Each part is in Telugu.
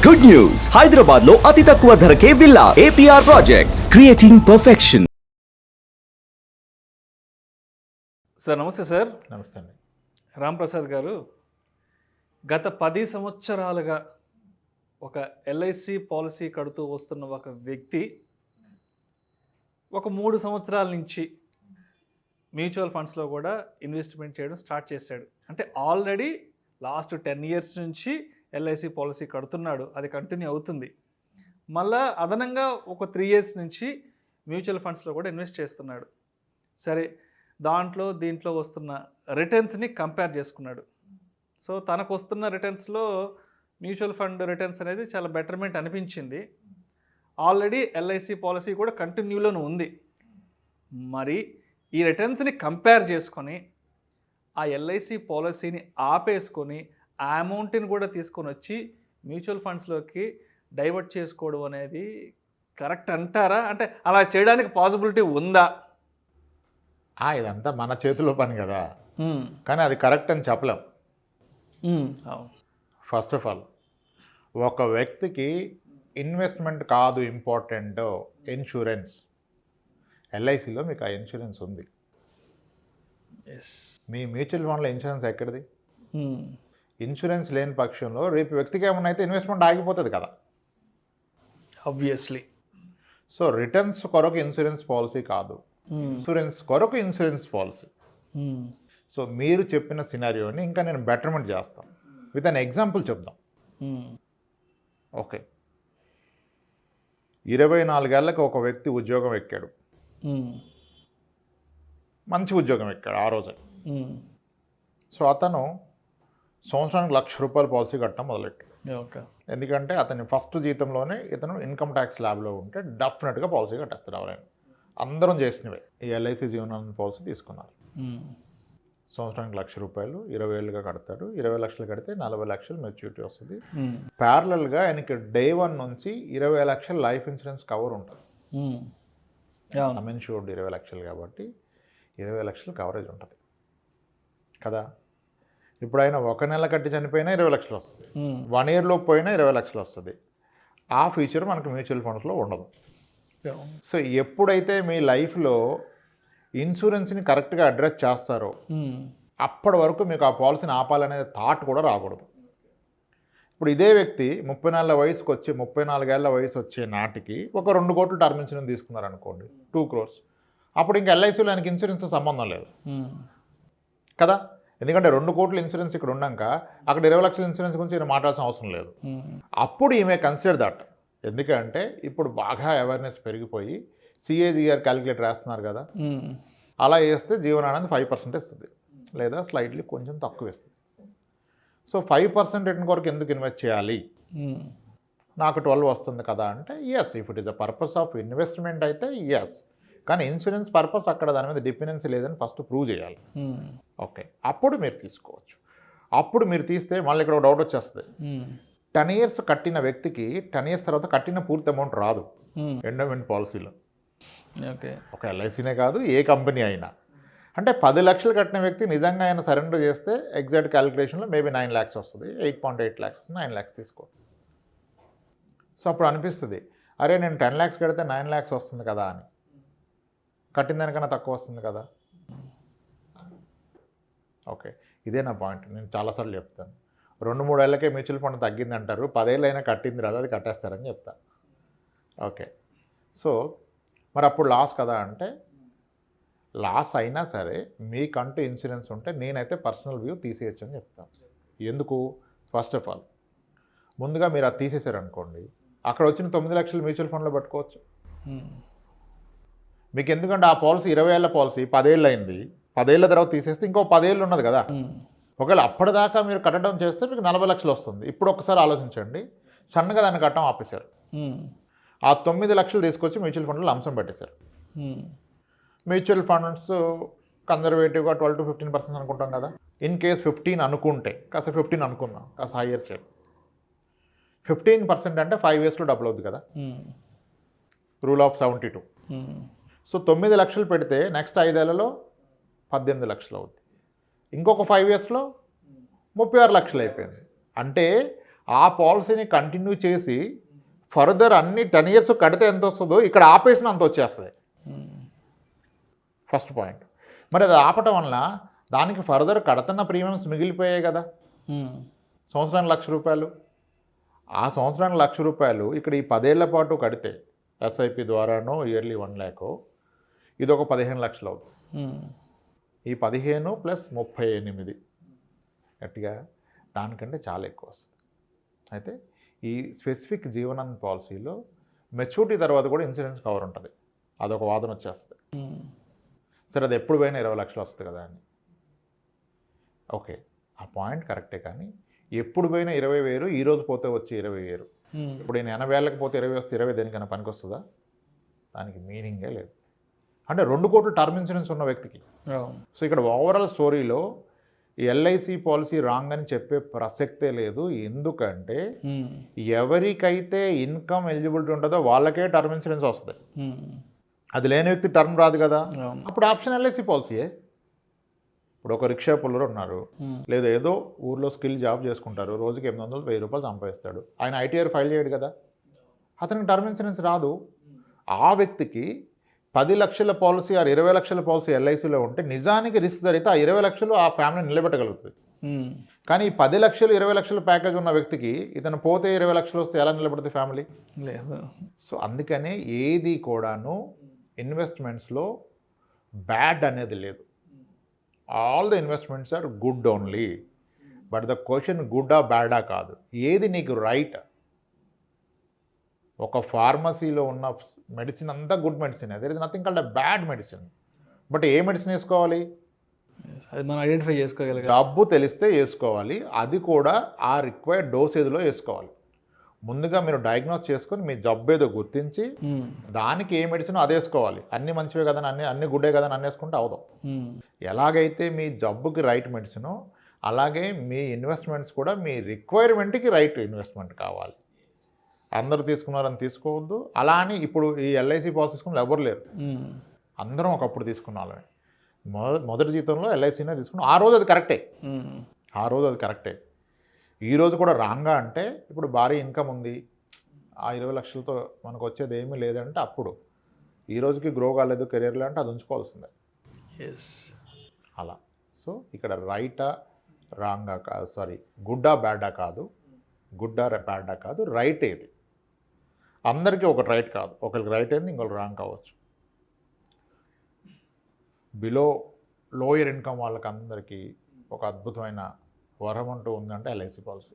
గుడ్ న్యూస్, హైదరాబాద్ లో అతి తక్కువ ధరకే villa APR projects, creating perfection. Sir నమస్తే సార్. నమస్తే అండి. రామ్ ప్రసాద్ గారు, గత 10 సంవత్సరాలుగా ఒక ఎల్ఐసి పాలసీ కడుతూ వస్తున్న ఒక వ్యక్తి ఒక 3 సంవత్సరాల నుంచి మ్యూచువల్ ఫండ్స్లో కూడా ఇన్వెస్ట్మెంట్ చేయడం స్టార్ట్ చేశాడు. అంటే ఆల్రెడీ లాస్ట్ 10 ఇయర్స్ నుంచి ఎల్ఐసి పాలసీ కడుతున్నాడు, అది కంటిన్యూ అవుతుంది. మళ్ళా అదనంగా ఒక 3 ఇయర్స్ నుంచి మ్యూచువల్ ఫండ్స్లో కూడా ఇన్వెస్ట్ చేస్తున్నాడు. సరే, దీంట్లో వస్తున్న రిటర్న్స్ని కంపేర్ చేసుకున్నాడు. సో తనకు వస్తున్న రిటర్న్స్లో మ్యూచువల్ ఫండ్ రిటర్న్స్ అనేది చాలా బెటర్మెంట్ అనిపించింది. ఆల్రెడీ ఎల్ఐసి పాలసీ కూడా కంటిన్యూలోనే ఉంది. మరి ఈ రిటర్న్స్ని కంపేర్ చేసుకొని ఆ ఎల్ఐసి పాలసీని ఆపేసుకొని ఆ అమౌంట్ని కూడా తీసుకొని వచ్చి మ్యూచువల్ ఫండ్స్లోకి డైవర్ట్ చేసుకోవడం అనేది కరెక్ట్ అంటారా? అంటే అలా చేయడానికి పాసిబిలిటీ ఉందా? ఇదంతా మన చేతిలో పని కదా, కానీ అది కరెక్ట్ అని చెప్పలేం. ఫస్ట్ ఆఫ్ ఆల్, ఒక వ్యక్తికి ఇన్వెస్ట్మెంట్ కాదు ఇంపార్టెంట్, ఇన్సూరెన్స్. ఎల్ఐసిలో మీకు ఆ ఇన్సూరెన్స్ ఉంది. మీ మ్యూచువల్ ఫండ్లో ఇన్సూరెన్స్ ఎక్కడిది? ఇన్సూరెన్స్ లేని పక్షంలో రేపు వ్యక్తికి ఏమన్నా అయితే ఇన్వెస్ట్మెంట్ ఆగిపోతుంది కదా, ఆబ్వియస్లీ. సో రిటర్న్స్ కొరకు ఇన్సూరెన్స్ పాలసీ కాదు, ఇన్సూరెన్స్ కొరకు ఇన్సూరెన్స్ పాలసీ. సో మీరు చెప్పిన సినారియోని ఇంకా నేను బెటర్మెంట్ చేస్తాను. విత్ అన్ ఎగ్జాంపుల్ చెప్దాం. ఓకే, 24 ఏళ్ళకి ఒక వ్యక్తి ఉద్యోగం ఎక్కాడు, మంచి ఉద్యోగం ఎక్కాడు ఆ రోజే. సో అతను సంవత్సరానికి ₹1,00,000 పాలసీ కట్టడం మొదలెట్టాడు. ఎందుకంటే అతని ఫస్ట్ జీతంలోనే ఇతను ఇన్కమ్ ట్యాక్స్ ల్యాబ్లో ఉంటే డెఫినెట్గా పాలసీ కట్టేస్తారు ఎవరైనా. అందరం చేసినవే ఈ ఎల్ఐసి జీవనానంద పాలసీ తీసుకున్నారు. సంవత్సరానికి ₹1,00,000 20 ఏళ్ళుగా కడతాడు. 20 లక్షలు కడితే 40 లక్షలు మెచ్యూరిటీ వస్తుంది. ప్యారలల్గా ఆయనకి డే 1 నుంచి 20 లక్షల లైఫ్ ఇన్సూరెన్స్ కవర్ ఉంటుంది. అమెన్షూర్డ్ 20 లక్షలు కాబట్టి 20 లక్షలు కవరేజ్ ఉంటుంది కదా. ఇప్పుడు ఆయన 1 నెల కట్టి చనిపోయినా 20 లక్షలు వస్తుంది, 1 ఇయర్లోపు పోయినా 20 లక్షలు వస్తుంది. ఆ ఫీచర్ మనకు మ్యూచువల్ ఫండ్స్లో ఉండదు. సో ఎప్పుడైతే మీ లైఫ్లో ఇన్సూరెన్స్ని కరెక్ట్గా అడ్రస్ చేస్తారో అప్పటి వరకు మీకు ఆ పాలసీని ఆపాలనే థాట్ కూడా రాకూడదు. ఇప్పుడు ఇదే వ్యక్తి 34 వయసుకు వచ్చి 34 ఏళ్ళ వయసు వచ్చే నాటికి ఒక 2 కోట్లు టర్మ్ ఇన్సూరెన్స్ తీసుకున్నారనుకోండి, 2 crores. అప్పుడు ఇంకా ఎల్ఐసిలో ఆయనకి ఇన్సూరెన్స్తో సంబంధం లేదు కదా. ఎందుకంటే 2 కోట్ల ఇన్సూరెన్స్ ఇక్కడ ఉన్నాక అక్కడ 20 లక్షల ఇన్సూరెన్స్ గురించి ఈయన మాట్లాడాల్సిన అవసరం లేదు. అప్పుడు ఈమె కన్సిడర్ దట్. ఎందుకంటే ఇప్పుడు బాగా అవేర్నెస్ పెరిగిపోయి సిఏజిఆర్ క్యాలిక్యులేటర్ వేస్తున్నారు కదా, అలా వేస్తే జీవనానంద్ 5% ఇస్తుంది, లేదా స్లైట్లీ కొంచెం తక్కువ ఇస్తుంది. సో 5% రిటర్న్ కొరకు ఎందుకు ఇన్వెస్ట్ చేయాలి? నాకు 12 వస్తుంది కదా అంటే yes, if it is a purpose of investment అయితే ఎస్. కానీ ఇన్సూరెన్స్ పర్పస్ అక్కడ దాని మీద డిపెండెన్సీ లేదని ఫస్ట్ ప్రూవ్ చేయాలి. ఓకే, అప్పుడు మీరు తీసుకోవచ్చు. అప్పుడు మీరు తీస్తే మళ్ళీ ఇక్కడ ఒక డౌట్ వచ్చేస్తుంది. 10 ఇయర్స్ కట్టిన వ్యక్తికి 10 ఇయర్స్ తర్వాత కట్టిన పూర్తి అమౌంట్ రాదు ఎండోమెంట్ పాలసీలో. ఒక ఎల్ఐసీనే కాదు, ఏ కంపెనీ అయినా. అంటే 10 లక్షలు కట్టిన వ్యక్తి నిజంగా ఆయన సరెండర్ చేస్తే ఎగ్జాక్ట్ క్యాలిక్యులేషన్లో మేబీ 9 lakhs వస్తుంది, 8.8 lakhs వస్తుంది, 9 lakhs తీసుకో. సో అప్పుడు అనిపిస్తుంది, అరే నేను 10 lakhs కడితే 9 lakhs వస్తుంది కదా అని, కట్టిన దానికన్నా తక్కువ వస్తుంది కదా. ఓకే, ఇదే నా పాయింట్. నేను చాలాసార్లు చెప్తాను, 2-3 ఏళ్ళకే మ్యూచువల్ ఫండ్ తగ్గింది అంటారు, 10 ఏళ్ళు అయినా కట్టింది రాదు, అది కట్టేస్తారని చెప్తా. ఓకే, సో మరి అప్పుడు లాస్ కదా అంటే, లాస్ అయినా సరే మీకంటూ ఇన్సూరెన్స్ ఉంటే నేనైతే పర్సనల్ వ్యూ తీసేయచ్చు అని చెప్తాను. ఎందుకు? ఫస్ట్ ఆఫ్ ఆల్, ముందుగా మీరు అది తీసేశారనుకోండి, అక్కడ వచ్చిన 9 లక్షలు మ్యూచువల్ ఫండ్లో పెట్టుకోవచ్చు మీకు. ఎందుకంటే ఆ పాలసీ 20 ఏళ్ళ పాలసీ 10 ఏళ్ళు అయింది, 10 ఏళ్ళ తర్వాత తీసేస్తే ఇంకో 10 ఏళ్ళు ఉన్నది కదా. ఒకవేళ అప్పటిదాకా మీరు కట్టడం చేస్తే మీకు 40 లక్షలు వస్తుంది. ఇప్పుడు ఒకసారి ఆలోచించండి, సన్నగా దాన్ని కట్టడం ఆపేశారు, ఆ 9 లక్షలు తీసుకొచ్చి మ్యూచువల్ ఫండ్లో లంసం పెట్టేశారు. మ్యూచువల్ ఫండ్స్ కన్జర్వేటివ్గా 12 to 15% అనుకుంటాం కదా. ఇన్ కేస్ 15 అనుకుంటే, కాస్త 15 అనుకుందాం, కాస్త హైయర్ సైడ్. 15% అంటే 5 yearsలో డబుల్ అవుతుంది కదా, రూల్ ఆఫ్ 72. సో 9 లక్షలు పెడితే నెక్స్ట్ 5 ఏళ్లలో 18 లక్షలు అవుతుంది. ఇంకొక 5 yearsలో 36 లక్షలు అయిపోయింది. అంటే ఆ పాలసీని కంటిన్యూ చేసి ఫర్దర్ అన్ని 10 years కడితే ఎంత వస్తుందో ఇక్కడ ఆపేసిన అంత వచ్చేస్తుంది. First point. మరి అది ఆపటం వలన దానికి ఫర్దర్ కడుతున్న ప్రీమియమ్స్ మిగిలిపోయాయి కదా, సంవత్సరానికి ₹1,00,000. ఆ సంవత్సరానికి ₹1,00,000 ఇక్కడ ఈ 10 ఏళ్ల పాటు కడితే ఎస్ఐపి ద్వారానో ఇయర్లీ 1 lakh, ఇది ఒక 15 లక్షలు అవుతుంది. ఈ 15 + 38 గట్టిగా దానికంటే చాలా ఎక్కువ వస్తుంది. అయితే ఈ స్పెసిఫిక్ జీవనాన్ని పాలసీలో మెచ్యూరిటీ తర్వాత కూడా ఇన్సూరెన్స్ కవర్ ఉంటుంది. అదొక వాదన వచ్చేస్తుంది. సరే అది ఎప్పుడు పోయినా 20 లక్షలు వస్తుంది కదా అని. ఓకే, ఆ పాయింట్ కరెక్టే, కానీ ఎప్పుడు పోయినా 20,000, ఈ రోజు పోతే వచ్చి 20,000. ఇప్పుడు నేను 80 ఏళ్ళకి పోతే 20 వస్తే 20 దేనికైనా పనికి వస్తుందా? దానికి మీనింగే లేదు. అంటే 2 కోట్ల టర్మ్ ఇన్సూరెన్స్ ఉన్న వ్యక్తికి. సో ఇక్కడ ఓవరాల్ స్టోరీలో ఈ ఎల్ఐసి పాలసీ రాంగ్ అని చెప్పే ప్రసక్తే లేదు. ఎందుకంటే ఎవరికైతే ఇన్కమ్ ఎలిజిబిలిటీ ఉంటుందో వాళ్ళకే టర్మ్ ఇన్సూరెన్స్ వస్తుంది. అది లేని వ్యక్తి టర్మ్ రాదు కదా. అప్పుడు ఆప్షన్ ఎల్ఐసి పాలసీయే. ఇప్పుడు ఒక రిక్షా పుల్లరు ఉన్నారు, లేదా ఏదో ఊర్లో స్కిల్ జాబ్ చేసుకుంటారు, రోజుకి 800, ₹1,000 సంపాదిస్తాడు. ఆయన ఐటీఆర్ ఫైల్ చేయడు కదా, అతనికి టర్మ్ ఇన్సూరెన్స్ రాదు. ఆ వ్యక్తికి 10 లక్షల పాలసీ ఆర్ 20 లక్షల పాలసీ ఎల్ఐసిలో ఉంటే నిజానికి రిస్క్ జరిగితే ఆ 20 లక్షలు ఆ ఫ్యామిలీ నిలబెట్టగలుగుతుంది. కానీ 10 లక్షలు 20 లక్షల ప్యాకేజ్ ఉన్న వ్యక్తికి ఇతను పోతే 20 లక్షలు వస్తే ఎలా నిలబడుతుంది ఫ్యామిలీ? లేదు. సో అందుకనే ఏది కూడాను ఇన్వెస్ట్మెంట్స్లో బ్యాడ్ అనేది లేదు. All the investments are good only. But the question గుడ్డా బ్యాడా కాదు, ఏది నీకు రైట్. ఒక ఫార్మసీలో ఉన్న మెడిసిన్ అంతా good medicine, there is nothing called a bad medicine. But ఏ మెడిసిన్ వేసుకోవాలి? అది మనం ఐడెంటిఫై చేసుకోగలిగాం. జబ్బు తెలిస్తే వేసుకోవాలి, అది కూడా ఆ రిక్వైర్డ్ డోసేజ్లో వేసుకోవాలి. ముందుగా మీరు డయాగ్నోస్ చేసుకొని మీ జబ్బు ఏదో గుర్తించి దానికి ఏ మెడిసిన్ అది వేసుకోవాలి. అన్ని మంచివే కదా, అన్ని గుడ్డే కదా అని వేసుకుంటే అవదాం. ఎలాగైతే మీ జబ్బుకి రైట్ మెడిసినో అలాగే మీ ఇన్వెస్ట్మెంట్స్ కూడా మీ రిక్వైర్మెంట్కి రైట్ ఇన్వెస్ట్మెంట్ కావాలి. అందరూ తీసుకున్నారని తీసుకోవద్దు. అలా అని ఇప్పుడు ఈ ఎల్ఐసి పాలసీ తీసుకున్న ఎవరు లేరు, అందరం ఒకప్పుడు తీసుకున్న వాళ్ళమే. మొదటి జీతంలో ఎల్ఐసీనే తీసుకున్నాం. ఆ రోజు అది కరెక్టే. ఈ రోజు కూడా రాంగా అంటే ఇప్పుడు భారీ ఇన్కమ్ ఉంది, ఆ 20 లక్షలతో మనకు వచ్చేది ఏమీ లేదంటే అప్పుడు ఈ రోజుకి గ్రో కాలేదు కెరీర్లో అంటే అది ఉంచుకోవాల్సిందే. అలా. సో ఇక్కడ రైటా రాంగా కాదు, సారీ గుడ్డా బ్యాడా కాదు, రైట్ ఏది. అందరికీ ఒకటి రైట్ కాదు, ఒకరికి రైట్ అయింది ఇంకొకరికి రాంగ్ కావచ్చు. లోయర్ ఇన్కమ్ వాళ్ళకి అందరికీ ఒక అద్భుతమైన వరం అంటూ ఉందంటే ఎల్ఐసి పాలసీ.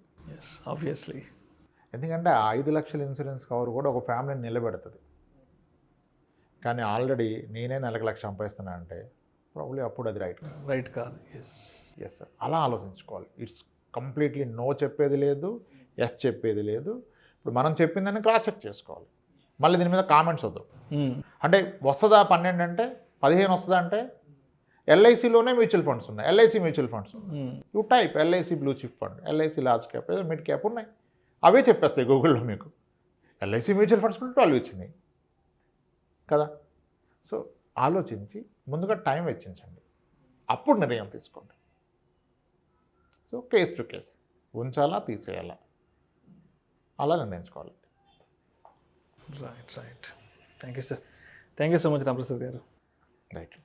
ఆబ్వియస్లీ. ఎందుకంటే ఆ 5 లక్షల ఇన్సూరెన్స్ కవర్ కూడా ఒక ఫ్యామిలీని నిలబెడుతుంది. కానీ ఆల్రెడీ నేనే నెలకు 1,00,000 సంపాదిస్తున్నా అంటే ప్రాబ్లీ అప్పుడు అది రైట్ కాదు. ఎస్ సార్, అలా ఆలోచించుకోవాలి. ఇట్స్ కంప్లీట్లీ నో చెప్పేది లేదు, ఎస్ చెప్పేది లేదు. ఇప్పుడు మనం చెప్పిందని క్రాస్ చెక్ చేసుకోవాలి. మళ్ళీ దీని మీద కామెంట్స్ వద్దు. అంటే వస్తుందా 12 అంటే 15 వస్తుందా అంటే ఎల్ఐసిలోనే మ్యూచువల్ ఫండ్స్ ఉన్నాయి, LIC mutual funds. You type LIC blue chip fund, LIC large cap, ఏదో మిడ్ క్యాప్ ఉన్నాయి, అవే చెప్పేస్తాయి గూగుల్లో మీకు. ఎల్ఐసి మ్యూచువల్ ఫండ్స్ 12 ఇచ్చినాయి కదా. సో ఆలోచించి ముందుగా టైం వెచ్చించండి, అప్పుడు నిర్ణయం తీసుకోండి. సో కేస్ టు కేస్ ఉంచాలా తీసేయాలా అలా నిర్ణయించుకోవాలి. Right. Thank you sir. Thank you so much Ramprasad గారు. రైట్.